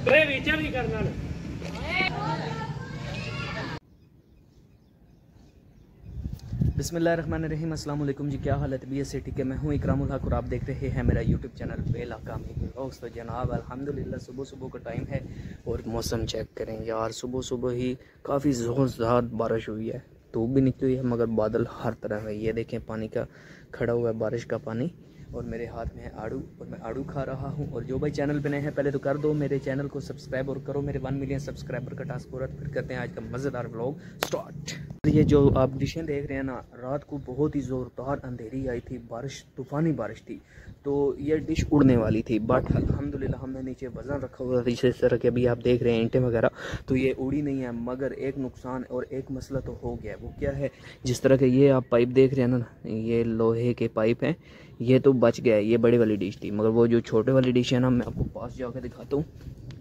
भी करना ना। बिस्मिल्लाहिर्रहमानिर्रहीम, अस्सलाम वालेकुम जी। क्या हाल है? तबीयत से ठीक है? मैं हूँ इकरामुल हक और आप देख रहे हैं मेरा यूट्यूब चैनल बेलाकामी व्लॉग्स। तो जनाब अल्हम्दुलिल्लाह सुबह सुबह का टाइम है और मौसम चेक करें यार, सुबह सुबह ही काफ़ी ज़ोरदार बारिश हुई है। धूप भी निकली हुई है मगर बादल हर तरफ है। ये देखें पानी का खड़ा हुआ है, बारिश का पानी, और मेरे हाथ में है आड़ू और मैं आड़ू खा रहा हूँ। और जो भाई चैनल पे नए हैं पहले तो कर दो मेरे चैनल को सब्सक्राइब और करो मेरे 1 मिलियन सब्सक्राइबर का टास्क पूरा। फिर करते हैं आज का मज़ेदार व्लॉग स्टार्ट। ये जो आप डिशें देख रहे हैं ना, रात को बहुत ही ज़ोरदार अंधेरी आई थी, बारिश तूफ़ानी बारिश थी, तो ये डिश उड़ने वाली थी। बट अल्हम्दुलिल्लाह हमने नीचे वज़न रखा हुआ था इस तरह के, अभी आप देख रहे हैं ईंटें वगैरह, तो ये उड़ी नहीं है। मगर एक नुकसान और एक मसला तो हो गया। वो क्या है? जिस तरह के ये आप पाइप देख रहे हैं ना, ये लोहे के पाइप हैं, ये तो बच गया है। ये बड़ी वाली डिश थी, मगर वो जो छोटे वाली डिश है ना, मैं आपको पास जाकर दिखाता हूँ।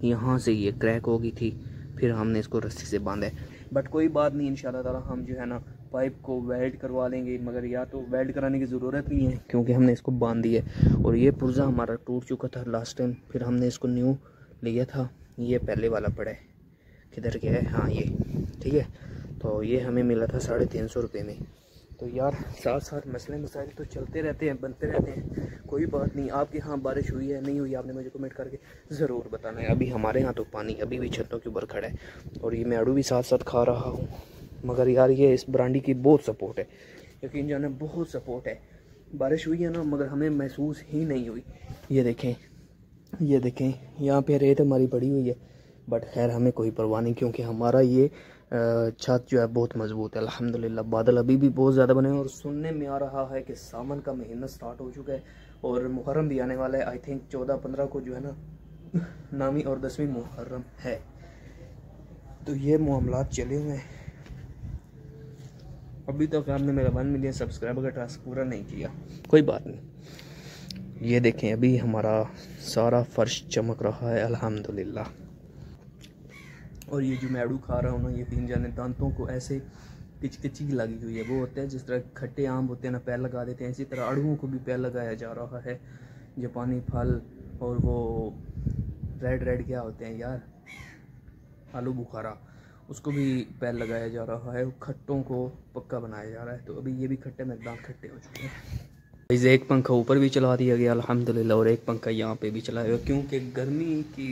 यहाँ से ये क्रैक हो गई थी, फिर हमने इसको रस्सी से बांधा है। बट कोई बात नहीं, इंशाल्लाह ताला हम जो है ना पाइप को वेल्ड करवा लेंगे। मगर या तो वेल्ड कराने की ज़रूरत नहीं है क्योंकि हमने इसको बांध दिया है। और ये पुर्जा हमारा टूट चुका था लास्ट टाइम, फिर हमने इसको न्यू लिया था। ये पहले वाला पड़ा है, किधर गया है? हाँ ये ठीक है। तो ये हमें मिला था 350 रुपये में। तो यार साथ साथ मसले मसाइल तो चलते रहते हैं, बनते रहते हैं। कोई बात नहीं। आपके यहाँ बारिश हुई है नहीं हुई, आपने मुझे कमेंट करके ज़रूर बताना है। अभी हमारे यहाँ तो पानी अभी भी छतों के ऊपर खड़ा है और ये मैं आड़ू भी साथ साथ खा रहा हूँ। मगर यार ये इस ब्रांडी की बहुत सपोर्ट है, यकीन जाने बहुत सपोर्ट है। बारिश हुई है ना मगर हमें महसूस ही नहीं हुई। ये देखें, ये देखें, यहाँ पे रेत हमारी पड़ी हुई है, बट खैर हमें कोई परवाह नहीं क्योंकि हमारा ये छत जो है बहुत मजबूत है अल्हम्दुलिल्लाह। बादल अभी भी बहुत ज़्यादा बने हैं और सुनने में आ रहा है कि सावन का महीना स्टार्ट हो चुका है और मुहर्रम भी आने वाला है। आई थिंक 14-15 को जो है ना नामी और 10वीं मुहर्रम है। तो ये मामलात चले हुए हैं। अभी तक आपने मेरा 1 मिलियन सब्सक्राइबर का टास्क पूरा नहीं किया, कोई बात नहीं। ये देखें अभी हमारा सारा फर्श चमक रहा है अल्हम्दुलिल्लाह। और ये जो मैं आड़ू खा रहा हूँ ना, यकीन जाने दांतों को ऐसे किचकिची लगी हुई है। वो होते हैं जिस तरह खट्टे आम होते हैं ना, पैर लगा देते हैं, इसी तरह आड़ूओं को भी पैर लगाया जा रहा है। जापानी फल और वो रेड रेड क्या होते हैं यार, आलू बुखारा, उसको भी पैर लगाया जा रहा है। खट्टों को पक्का बनाया जा रहा है। तो अभी ये भी खट्टे में दांत खट्टे हो चुके हैं। एक पंखा ऊपर भी चला दिया गया अल्हम्दुलिल्लाह और एक पंखा यहाँ पे भी चलाया हुआ क्योंकि गर्मी की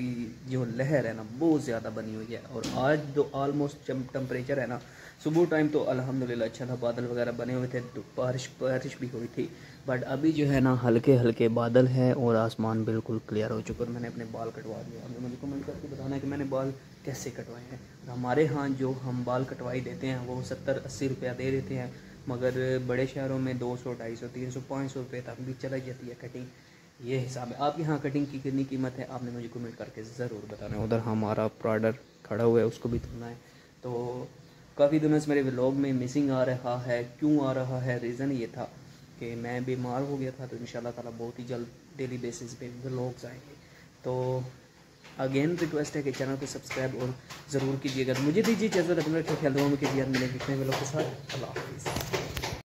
जो लहर है ना बहुत ज़्यादा बनी हुई है। और आज जो ऑलमोस्ट टेम्परेचर है ना, सुबह टाइम तो अल्हम्दुलिल्लाह अच्छा था, बादल वगैरह बने हुए थे, तो बारिश भी हुई थी। बट अभी जो है ना हल्के हल्के बादल हैं और आसमान बिल्कुल क्लियर हो चुका है। मैंने अपने बाल कटवा दिए। आपने मुझे कमेंट करके बताना है कि मैंने बाल कैसे कटवाए हैं। हमारे यहाँ जो हम बाल कटवाई देते हैं वो 70-80 रुपया दे देते हैं, मगर बड़े शहरों में 200, 250, 300, 500 रुपये तक भी चला जाती है कटिंग। ये हिसाब है। आपके यहाँ कटिंग की कितनी कीमत है आपने मुझे कमेंट करके ज़रूर बताना है। उधर हमारा प्रोडक्ट खड़ा हुआ है, उसको भी धोना है। तो काफ़ी दिनों से मेरे व्लॉग में मिसिंग आ रहा है। क्यों आ रहा है? रीज़न ये था कि मैं बीमार हो गया था। तो इंशाल्लाह ताला बहुत ही जल्द डेली बेसिस पे व्लॉग्स आएंगे। तो अगेन रिक्वेस्ट है कि चैनल को सब्सक्राइब और ज़रूर कीजिएगा। मुझे दीजिए इजाज़त, अपना ख्याल दुआ में कीजिए। मिलेंगे कितने व्लॉग के साथ। अल्लाह हाफ़िज़।